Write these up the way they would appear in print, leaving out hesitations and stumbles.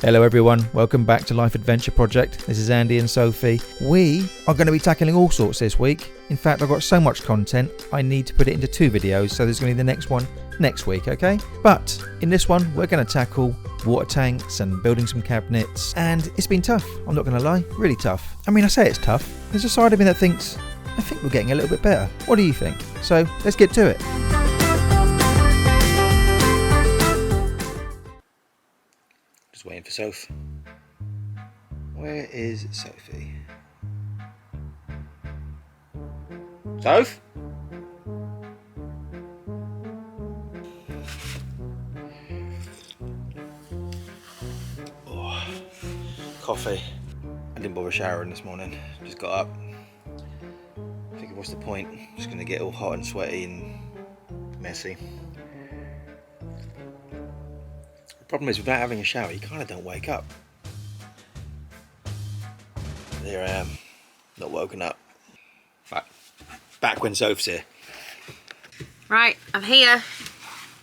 Hello everyone, welcome back to Life Adventure Project. This is Andy and Sophie. We are going to be tackling all sorts this week. In fact, I've got so much content, I need to put it into 2 videos, so there's going to be the next one next week, okay? But in this one, we're going to tackle water tanks and building some cabinets, and it's been tough, I'm not going to lie, really tough. I mean, I say it's tough, there's a side of me that thinks, I think we're getting a little bit better. What do you think? So, let's get to it. Just waiting for Soph. Where is Sophie? Soph? Oh, coffee. I didn't bother showering this morning. Just got up. Figured, what's the point? Just gonna get all hot and sweaty and messy. The problem is, without having a shower, you kind of don't wake up. There I am, not woken up. Back when Soph's here. Right, I'm here.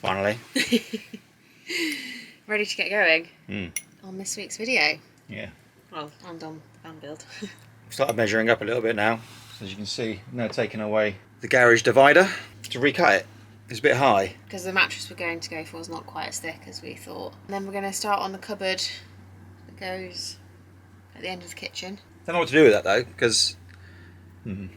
Finally. Ready to get going on this week's video. Yeah. Well, and on van build. Started measuring up a little bit now. As you can see, now taking away the garage divider to recut it. It's a bit high. Because the mattress we're going to go for is not quite as thick as we thought. And then we're going to start on the cupboard that goes at the end of the kitchen. Don't know what to do with that though, because we'll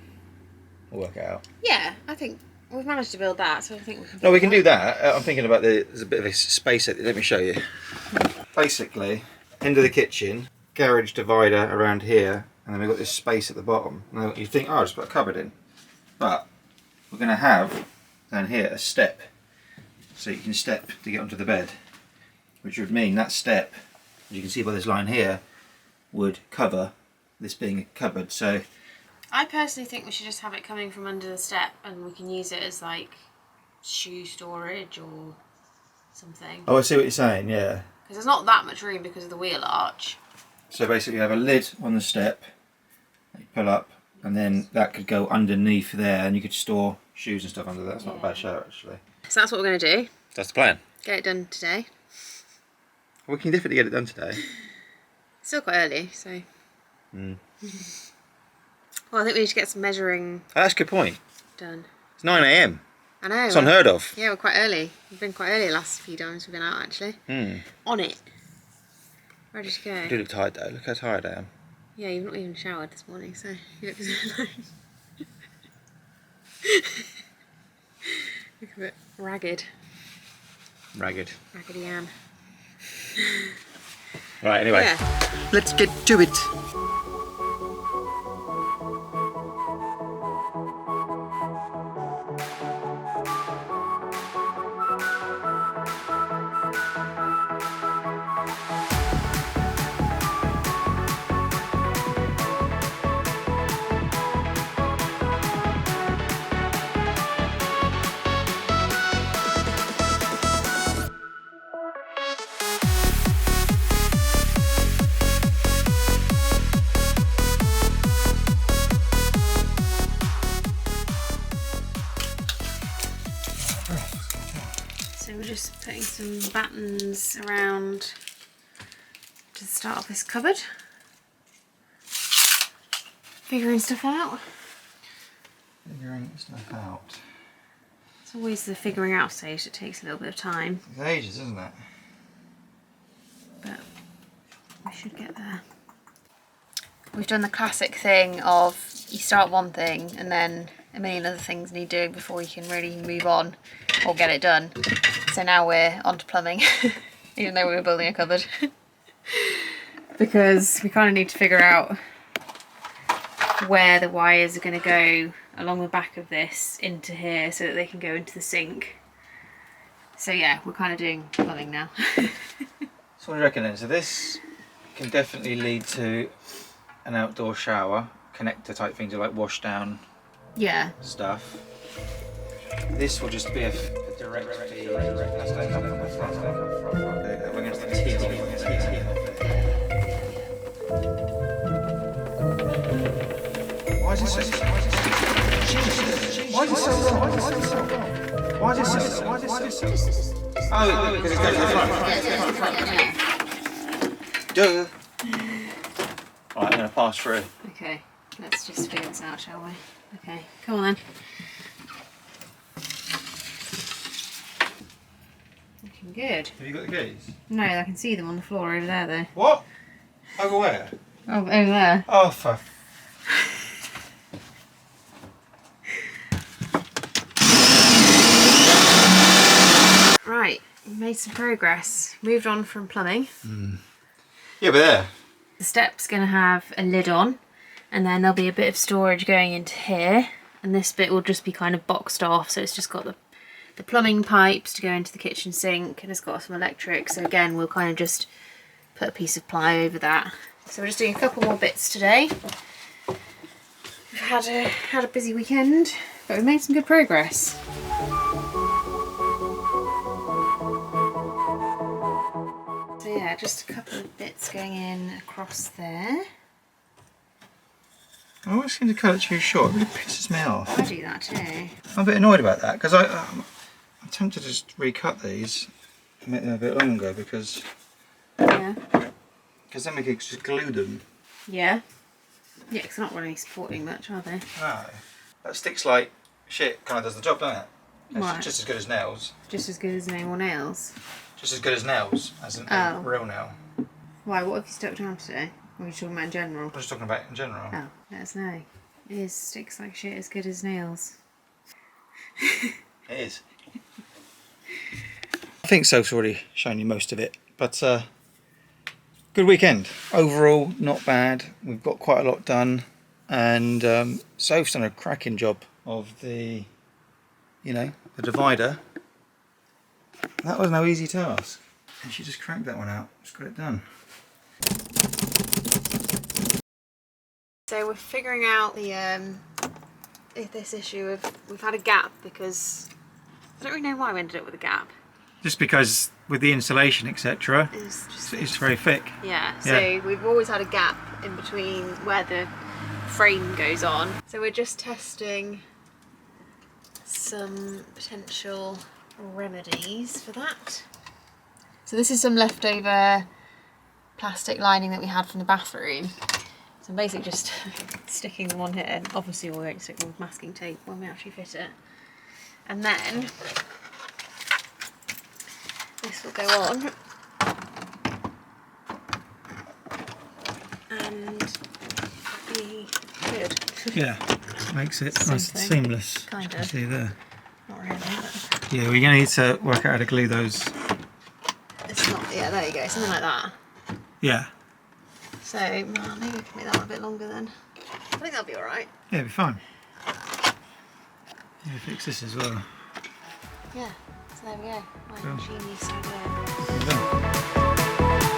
work it out. Yeah, I think we've managed to build that, so I think we can. No, we can do that. I'm thinking about there's a bit of a space. Let me show you. Basically, end of the kitchen, garage divider around here, and then we've got this space at the bottom. Now you think, oh, I'll just put a cupboard in, but we're going to have down here a step, so you can step to get onto the bed, which would mean that step, as you can see by this line here, would cover this being a cupboard. So I personally think we should just have it coming from under the step, and we can use it as like shoe storage or something. Oh, I see what you're saying, yeah. Because there's not that much room because of the wheel arch. So basically you have a lid on the step that you pull up, and then that could go underneath there, and you could store shoes and stuff under there. That's not a bad shout actually. So that's what we're going to do. That's the plan. Get it done today. We can definitely get it done today. Still quite early, so. Well, I think we need to get some measuring. Oh, that's a good point. Done. It's 9 AM. I know. It's unheard of. Yeah, we're quite early. We've been quite early the last few times we've been out actually. On it. Ready to go. You do look tired though. Look how tired I am. Yeah, you've not even showered this morning, so you look look a bit ragged. Ragged. Raggedy Ann. Right, anyway. Yeah. Let's get to it. So we're just putting some battens around to start off this cupboard. Figuring stuff out. Figuring stuff out. It's always the figuring out stage that takes a little bit of time. It's ages, isn't it? But we should get there. We've done the classic thing of you start one thing and then a million other things need doing before you can really move on or get it done. So now we're on to plumbing, even though we were building a cupboard. Because we kind of need to figure out where the wires are going to go along the back of this into here so that they can go into the sink. So yeah, we're kind of doing plumbing now. So what do you reckon then? So this can definitely lead to an outdoor shower, connector type thing to like wash down stuff. This will just be a direct feed. We're going to Why is it so long? Why is it so long? Oh, because it's going to the front. Duh. Right, I'm going to pass through. Okay, let's just figure this out, shall we? Okay, come on then. Looking good. Have you got the keys? No, I can see them on the floor over there though. What? Over where? Oh, over there. Oh, for... Right, we've made some progress. Moved on from plumbing. Yeah, but there. The step's going to have a lid on, and then there'll be a bit of storage going into here, and this bit will just be kind of boxed off, so it's just got the plumbing pipes to go into the kitchen sink, and it's got some electric, so again we'll kind of just put a piece of ply over that. So we're just doing a couple more bits today. We've had a busy weekend, but we've made some good progress. So yeah, just a couple of bits going in across there. I always seem to cut it too short. It really pisses me off. I do that too. I'm a bit annoyed about that because I'm tempted to just recut these and make them a bit longer because Yeah. then we could just glue them. Yeah. Yeah, because they're not really supporting much, are they? No. That sticks like shit, kind of does the job, doesn't it? It's Right. just as good as nails. Just as good as nail or nails. Just as good as nails, as a Oh. real nail. Why, what have you stuck down today? Or are you talking about in general? I'm just talking about in general. Oh, let us know. It is sticks like shit as good as nails. It is. I think Soph's already shown you most of it, but good weekend. Overall, not bad. We've got quite a lot done, and Soph's done a cracking job of the divider. That was no easy task. And she just cracked that one out. Just got it done. So we're figuring out this issue of we've had a gap because I don't really know why we ended up with a gap. Just because with the insulation, etc., It's it's very thick. Yeah, so Yeah. we've always had a gap in between where the frame goes on. So we're just testing some potential remedies for that. So this is some leftover plastic lining that we had from the bathroom. So I'm basically just sticking them on here, and obviously we won't stick them with masking tape when we actually fit it. And then this will go on, and be good. Yeah, makes it Same nice and thing. seamless. Kind You can of. see there. Not really, but Yeah, we're going to need to work out how to glue those. it's not, yeah, there you go, something like that. Yeah, So maybe we can make that one a bit longer then. I think that'll be alright. yeah, it'll be fine. Yeah, fix this as well. Yeah, so there we go. My Cool. ingenious idea. Well done.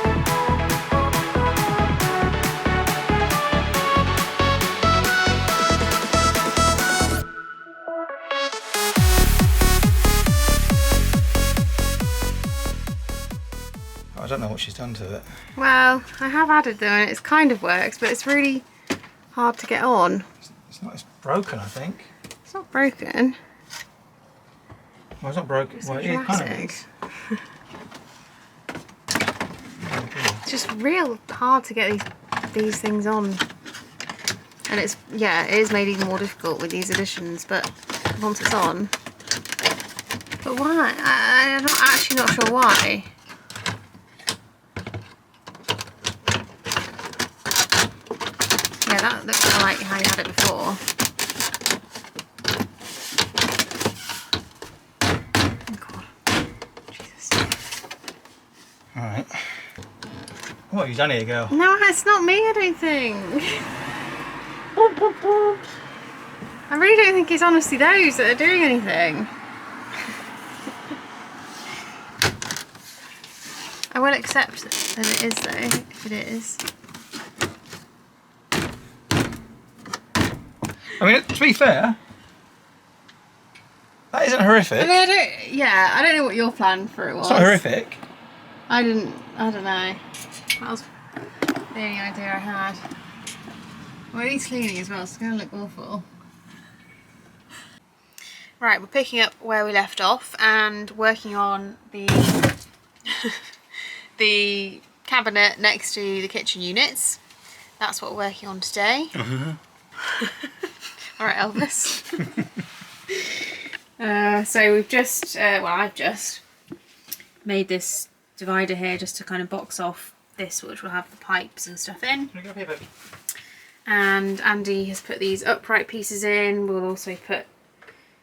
I don't know what she's done to it. Well, I have added them and it's kind of works, but it's really hard to get on. It's broken, I think. It's not broken. Well, it's not broken. It's Well, not it kind of dramatic. is. It's just real hard to get these things on. And it's, yeah, it is made even more difficult with these additions, but once it's on. But why? I'm actually not sure why. Yeah, that looks kind of like how you had it before. Oh God. Jesus. Alright. What have you done here, girl? No, it's not me, I don't think. I really don't think it's honestly those that are doing anything. I will accept that it is though, if it is. I mean, to be fair, that isn't horrific. I mean, I don't know what your plan for it was. It's not horrific. I don't know. That was the only idea I had. Well, it needs cleaning as well, so it's going to look awful. Right, we're picking up where we left off and working on the the cabinet next to the kitchen units. That's what we're working on today. Alright, Elvis. So we've just, I've just made this divider here just to kind of box off this, which will have the pipes and stuff in. And Andy has put these upright pieces in. We'll also put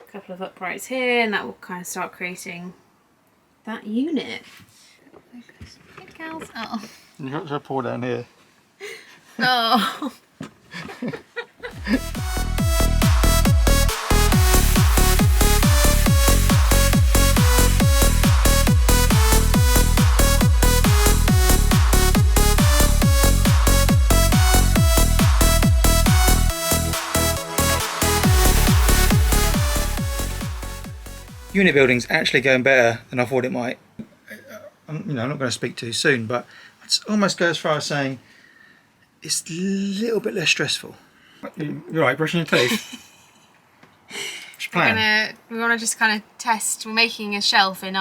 a couple of uprights here, and that will kind of start creating that unit. Focus. Good girls. Oh. You got to pour down here. Oh. Unit building's actually going better than I thought it might. I'm not going to speak too soon, but I'd almost go as far as saying it's a little bit less stressful. You're right, brushing your teeth. We want to just kind of test. We're making a shelf in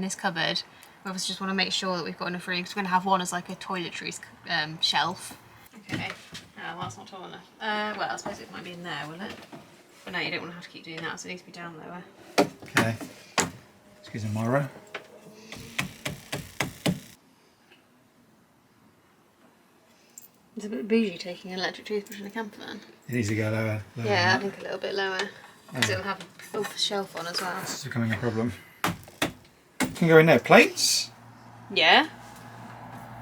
this cupboard. We obviously just want to make sure that we've got enough room, because we're going to have one as like a toiletries shelf. Okay. Well, that's not tall enough. Well, I suppose it might be in there, will it? But no, you don't want to have to keep doing that, so it needs to be down lower. Okay. Excuse me, Myra. It's a bit bougie taking an electric toothbrush in a camper van. It needs to go lower. Yeah, I think a little bit lower. Because it'll have a full shelf on as well. This is becoming a problem. Can go in there. Plates? Yeah.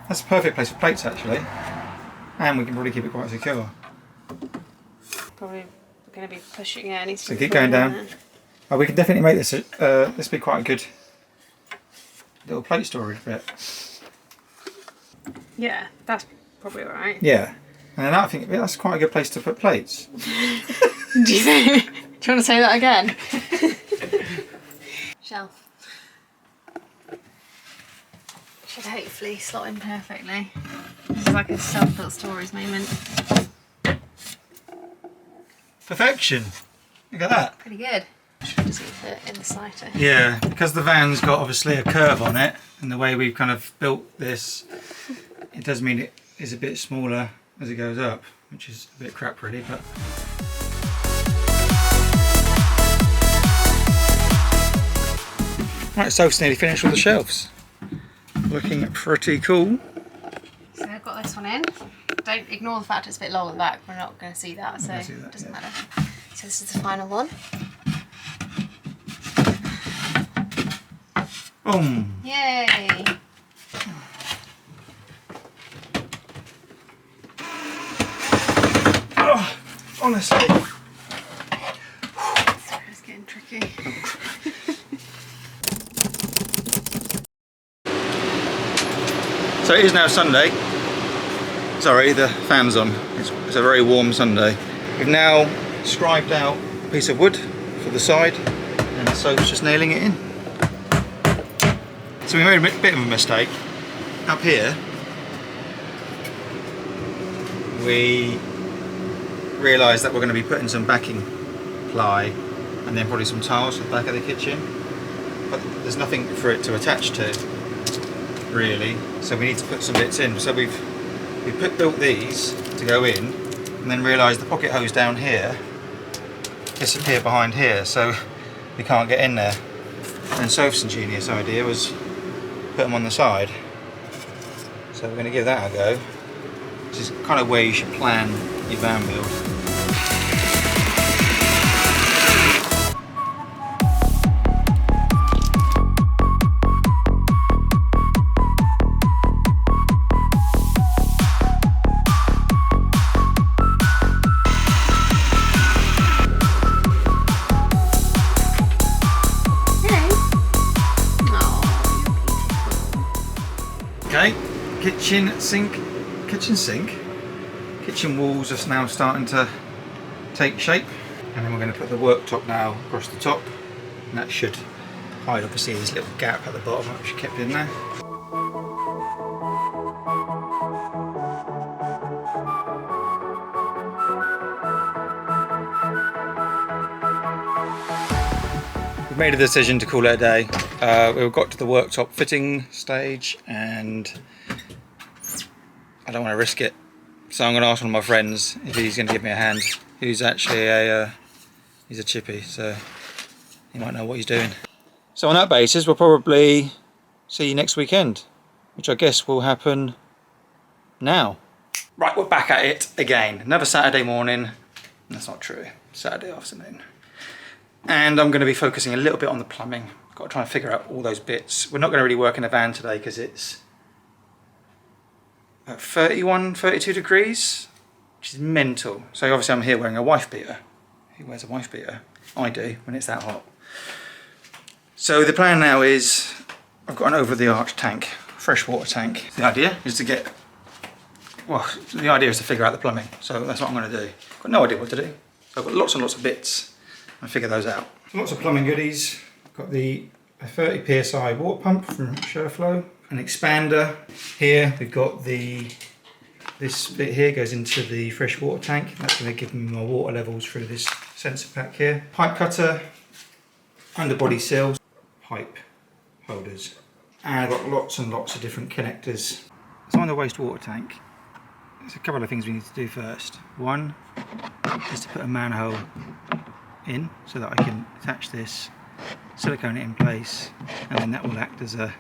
That's a perfect place for plates, actually. And we can probably keep it quite secure. Probably going to be pushing, yeah, it needs to So be keep going down. there. Oh, we can definitely make this be quite a good little plate storage bit. Yeah, that's probably alright. Yeah. And then I think that's quite a good place to put plates. Do you think? Do you want to say that again? Shelf. Should hopefully slot in perfectly. This is like a self-built stories moment. Perfection. Look at that. Pretty good. Should just fit in the sighter. Yeah, because the van's got obviously a curve on it, and the way we've kind of built this, it does mean it is a bit smaller as it goes up, which is a bit crap really, but... Right, Sophie's nearly finished all the shelves. Looking pretty cool. So I've got this one in. Don't ignore the fact it's a bit long at the back, we're not going to see that, so it doesn't matter. So this is the final one. Boom! Yay! Oh, honestly. It's getting tricky. So it is now Sunday. Sorry, the fan's on. It's a very warm Sunday. We've now scribed out a piece of wood for the side, and Soph's just nailing it in. So we made a bit of a mistake. Up here, we realised that we're going to be putting some backing ply and then probably some tiles for the back of the kitchen. But there's nothing for it to attach to, really. So we need to put some bits in. So we've built these to go in, and then realised the pocket hose down here disappear behind here, so we can't get in there. And Soph's ingenious idea was put them on the side. So we're going to give that a go. This is kind of where you should plan your van build. Okay, kitchen sink. Kitchen walls are now starting to take shape, and then we're going to put the worktop now across the top, and that should hide obviously this little gap at the bottom which we kept in there. We've made a decision to call it a day. We've got to the worktop fitting stage, and I don't want to risk it. So I'm going to ask one of my friends if he's going to give me a hand. Who's actually he's a chippy, so he might know what he's doing. So on that basis, we'll probably see you next weekend, which I guess will happen now. Right, we're back at it again. Another Saturday morning. That's not true. Saturday afternoon. And I'm going to be focusing a little bit on the plumbing. I've got to try and figure out all those bits. We're not going to really work in the van today because it's 31, 32 degrees, which is mental. So obviously I'm here wearing a wife beater. Who wears a wife beater? I do, when it's that hot. So the plan now is, I've got an over-the-arch tank, freshwater tank. The idea is to get, well, the idea is to figure out the plumbing. So that's what I'm going to do. I've got no idea what to do. So I've got lots and lots of bits and figure those out. Lots of plumbing goodies. I've got the 30 psi water pump from Sherflow, an expander. Here we've got this bit here goes into the freshwater tank. That's going to give me my water levels through this sensor pack here. Pipe cutter, underbody seals, pipe holders, and I've got lots and lots of different connectors. So on the wastewater tank, there's a couple of things we need to do first. One is to put a manhole in so that I can attach this, silicone it in place, and then that will act as a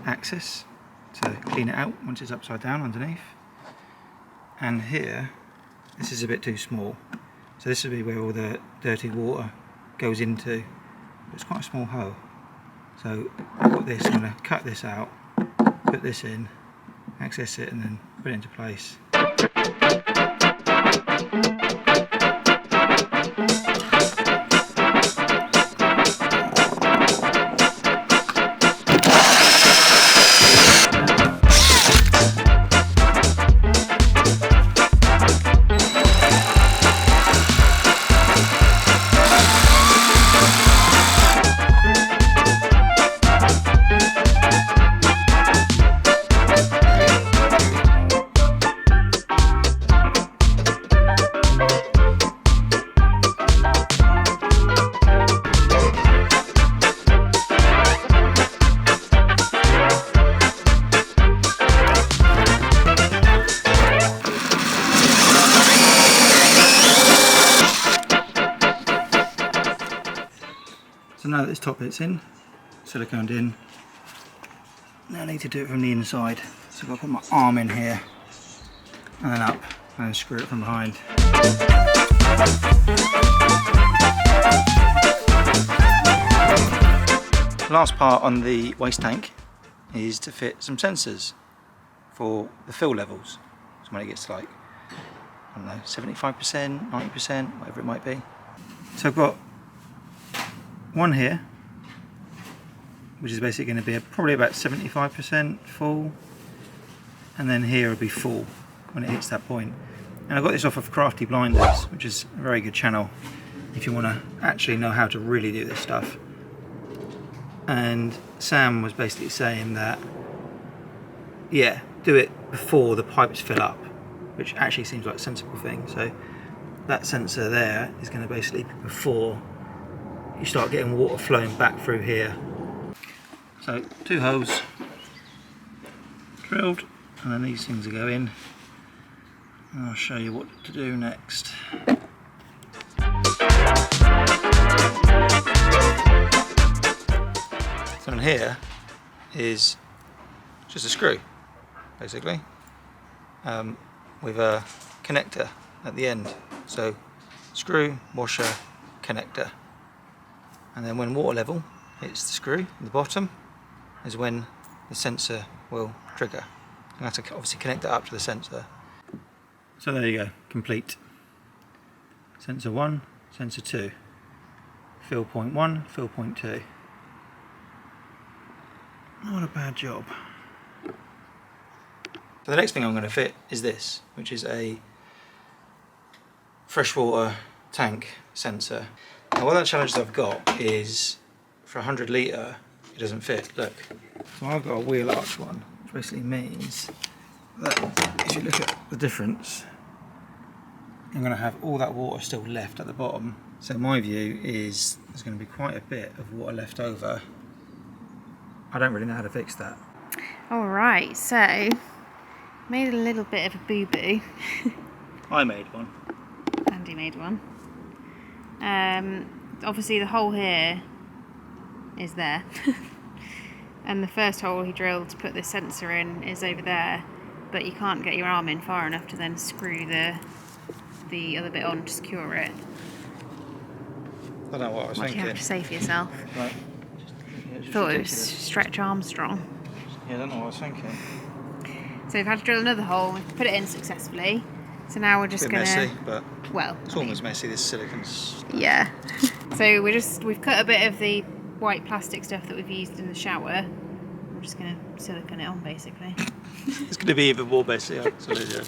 axis to clean it out once it's upside down underneath. And here, this is a bit too small, so this will be where all the dirty water goes into. It's quite a small hole, so I've got this. I'm going to cut this out, put this in, access it, and then put it into place. So now that this top bit's in, siliconed in, now I need to do it from the inside. So I've got to put my arm in here, and then up, and then screw it from behind. The last part on the waste tank is to fit some sensors for the fill levels. So when it gets to like, I don't know, 75%, 90%, whatever it might be. So I've got one here, which is basically going to be probably about 75% full, and then here will be full when it hits that point. And I got this off of Crafty Blinders, which is a very good channel if you want to actually know how to really do this stuff. And Sam was basically saying that, yeah, do it before the pipes fill up, which actually seems like a sensible thing. So that sensor there is going to basically be before you start getting water flowing back through here. So 2 holes drilled, and then these things will go in, and I'll show you what to do next. So in here is just a screw, basically, with a connector at the end. So screw, washer, connector. And then when water level hits the screw at the bottom is when the sensor will trigger. You have to obviously connect that up to the sensor. So there you go, complete. Sensor 1, sensor 2. Fill point 1, fill point 2. Not a bad job. So the next thing I'm going to fit is this, which is a freshwater tank sensor. Now one of the challenges I've got is for 100 litre it doesn't fit, look. So I've got a wheel arch one, which basically means that if you look at the difference, I'm going to have all that water still left at the bottom. So my view is there's going to be quite a bit of water left over. I don't really know how to fix that. Alright, so Made a little bit of a boo-boo. I made one. Andy made one. Obviously the hole here is there. And the first hole he drilled to put this sensor in is over there, but you can't get your arm in far enough to then screw the other bit on to secure it. I don't know what I was What do thinking. you have to say for yourself? Right. Thought it was Stretch Armstrong. Yeah, I don't know what I was thinking. So we've had to drill another hole, we've put it in successfully. So now we're just Bit gonna... messy, but well, it's almost messy, this silicon's... yeah. So we've cut a bit of the white plastic stuff that we've used in the shower. We're just gonna silicone it on basically. It's going to be even more messy, absolutely.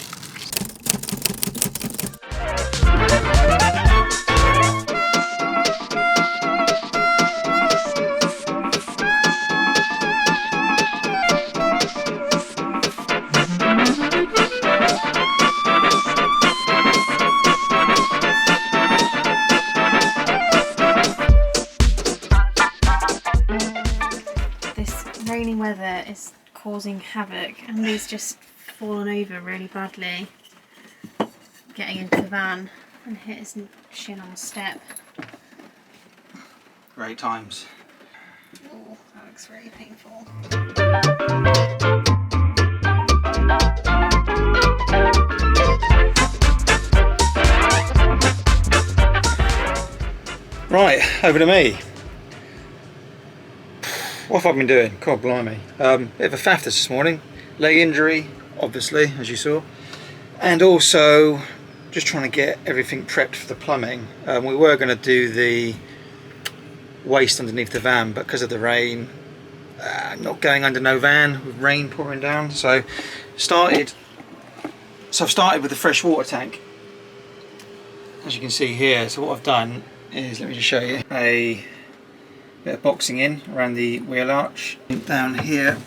This rainy weather is causing havoc. Andy's just fallen over really badly getting into the van and hit his shin on the step. Great times. Oh, that looks really painful. Right, over to me. What have I been doing? God blimey. Bit of a faff this morning. Leg injury, obviously, as you saw. And also just trying to get everything prepped for the plumbing. We were going to do the waste underneath the van, but because of the rain, not going under no van with rain pouring down. So I've started with the fresh water tank, as you can see here. So what I've done is, let me just show you, a bit of boxing in around the wheel arch. Down here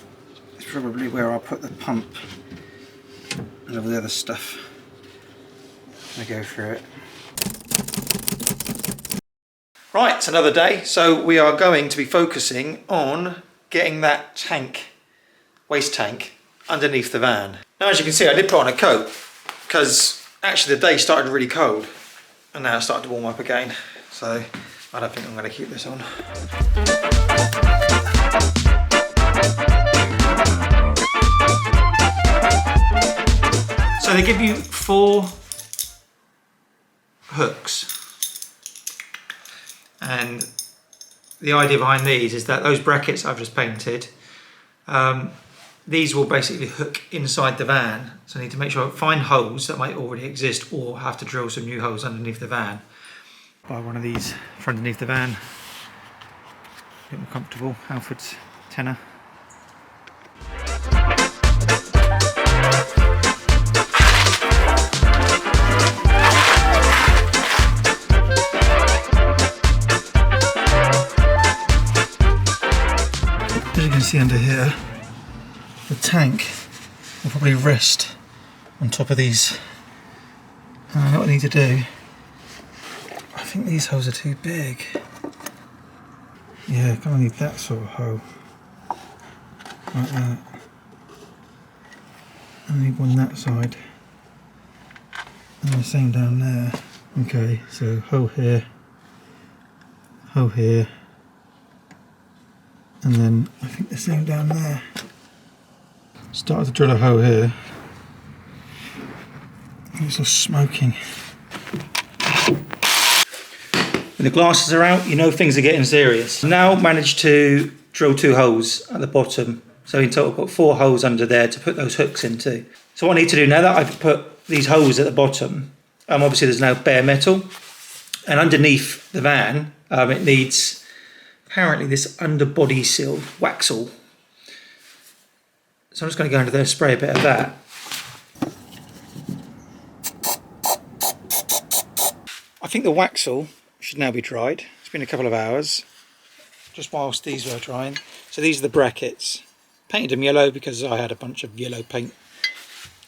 is probably where I'll put the pump and all the other stuff. I go through it. Right, it's another day, so we are going to be focusing on getting that tank, waste tank, underneath the van. Now, as you can see, I did put on a coat because actually the day started really cold and now it's starting to warm up again. So I don't think I'm going to keep this on. So they give you 4 hooks. And the idea behind these is that those brackets I've just painted, these will basically hook inside the van. So I need to make sure I find holes that might already exist or have to drill some new holes underneath the van. Buy one of these for underneath the van. A bit more comfortable. Alfred's tenner. As you can see under here, the tank will probably rest on top of these. And I know what I need to do. I think these holes are too big. Yeah, kind of need that sort of hole. Like that. I need one that side. And the same down there. Okay, so hole here. Hole here. And then I think the same down there. Started to drill a hole here. It's all smoking. When the glasses are out, you know things are getting serious. Now managed to drill 2 holes at the bottom. So in total I've got 4 holes under there to put those hooks into. So what I need to do now that I've put these holes at the bottom, obviously there's now bare metal. And underneath the van, it needs apparently this underbody seal, Waxel. So I'm just going to go under there and spray a bit of that. I think the Waxel should now be dried. It's been a couple of hours, just whilst these were drying. So these are the brackets. Painted them yellow because I had a bunch of yellow paint.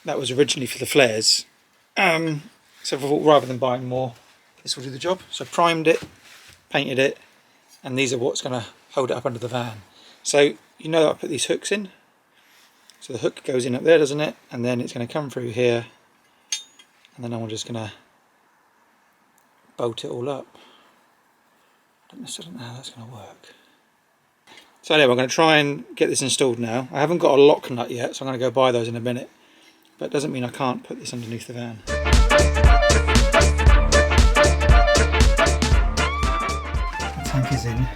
That was originally for the flares. So I thought rather than buying more, this will do the job. So I primed it, painted it, and these are what's going to hold it up under the van. So you know I put these hooks in. So the hook goes in up there, doesn't it? And then it's going to come through here, and then I'm just going to bolt it all up. I don't know how that's going to work. So anyway, I'm going to try and get this installed now. I haven't got a lock nut yet, so I'm going to go buy those in a minute. But it doesn't mean I can't put this underneath the van. The tank is in.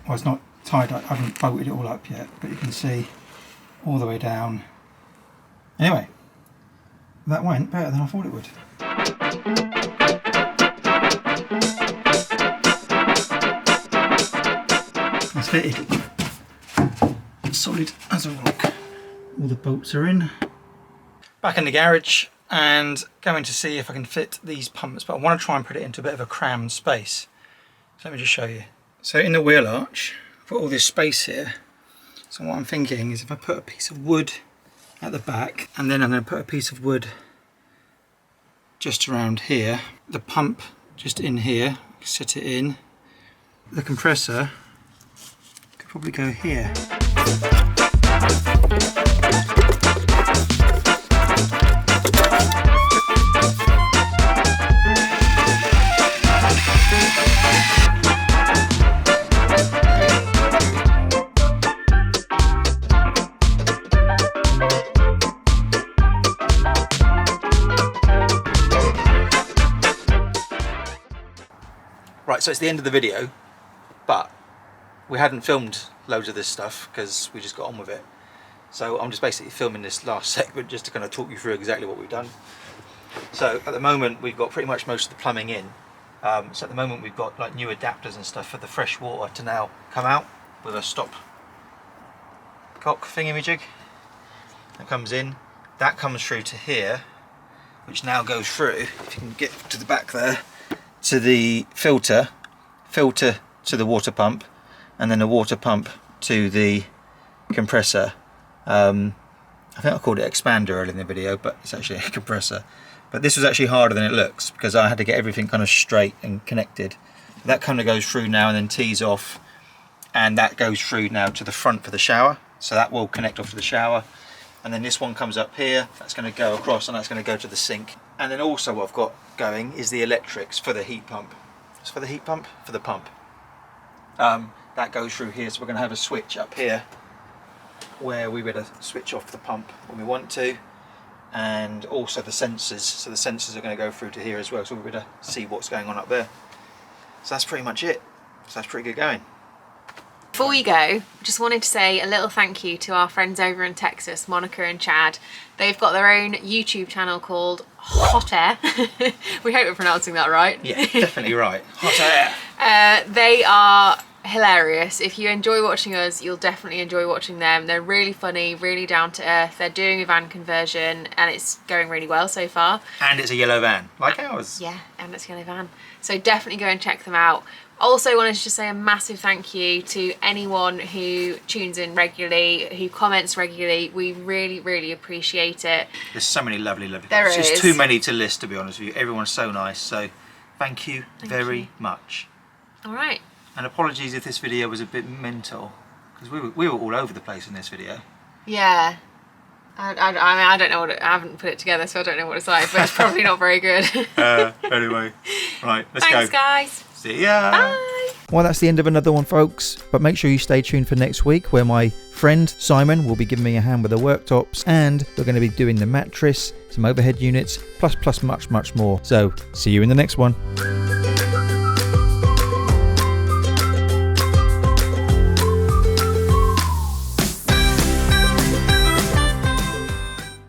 Well, it's not tied up. I haven't bolted it all up yet, but you can see all the way down. Anyway, that went better than I thought it would. It's fitted. Solid as a rock. All the bolts are in. Back in the garage and going to see if I can fit these pumps, but I want to try and put it into a bit of a crammed space. So let me just show you. So in the wheel arch, I've got all this space here. So what I'm thinking is if I put a piece of wood at the back, and then I'm going to put a piece of wood just around here, the pump just in here, set it in. The compressor could probably go here. Right, so it's the end of the video, but we hadn't filmed loads of this stuff because we just got on with it. So I'm just basically filming this last segment just to kind of talk you through exactly what we've done. So at the moment we've got pretty much most of the plumbing in. So at the moment we've got like new adapters and stuff for the fresh water to now come out with a stop cock thingamajig that comes in. That comes through to here, which now goes through, if you can get to the back there, to the filter to the water pump, and then the water pump to the compressor. I think I called it expander earlier in the video, but it's actually a compressor. But this was actually harder than it looks because I had to get everything kind of straight and connected. That kind of goes through now and then tees off, and that goes through now to the front for the shower. So that will connect off to the shower. And then this one comes up here, that's going to go across, and that's going to go to the sink. And then also what I've got going is the electrics for the heat pump. It's for the heat pump? For the pump. That goes through here, so we're going to have a switch up here where we better switch off the pump when we want to. And also the sensors, so the sensors are going to go through to here as well, so we better see what's going on up there. So that's pretty much it. So that's pretty good going. Before we go, just wanted to say a little thank you to our friends over in Texas, Monica and Chad. They've got their own YouTube channel called Hot Air. We hope we're pronouncing that right. Yeah, definitely right. Hot Air. They are hilarious. If you enjoy watching us, you'll definitely enjoy watching them. They're really funny, really down to earth. They're doing a van conversion and it's going really well so far. And it's a yellow van, like ours. Yeah, and it's a yellow van. So definitely go and check them out. Also wanted to just say a massive thank you to anyone who tunes in regularly, who comments regularly. We really, really appreciate it. There's so many lovely There comments. is. It's too many to list, to be honest with you. Everyone's so nice, so thank you very much. All right. And apologies if this video was a bit mental, because we were all over the place in this video. Yeah. I mean, I don't know I haven't put it together, so I don't know what it's like, but it's probably not very good. Anyway, right, let's go. Thanks, guys. See ya. Bye. Well, that's the end of another one, folks. But make sure you stay tuned for next week, where my friend Simon will be giving me a hand with the worktops, and we're going to be doing the mattress, some overhead units, plus much more. So see you in the next one.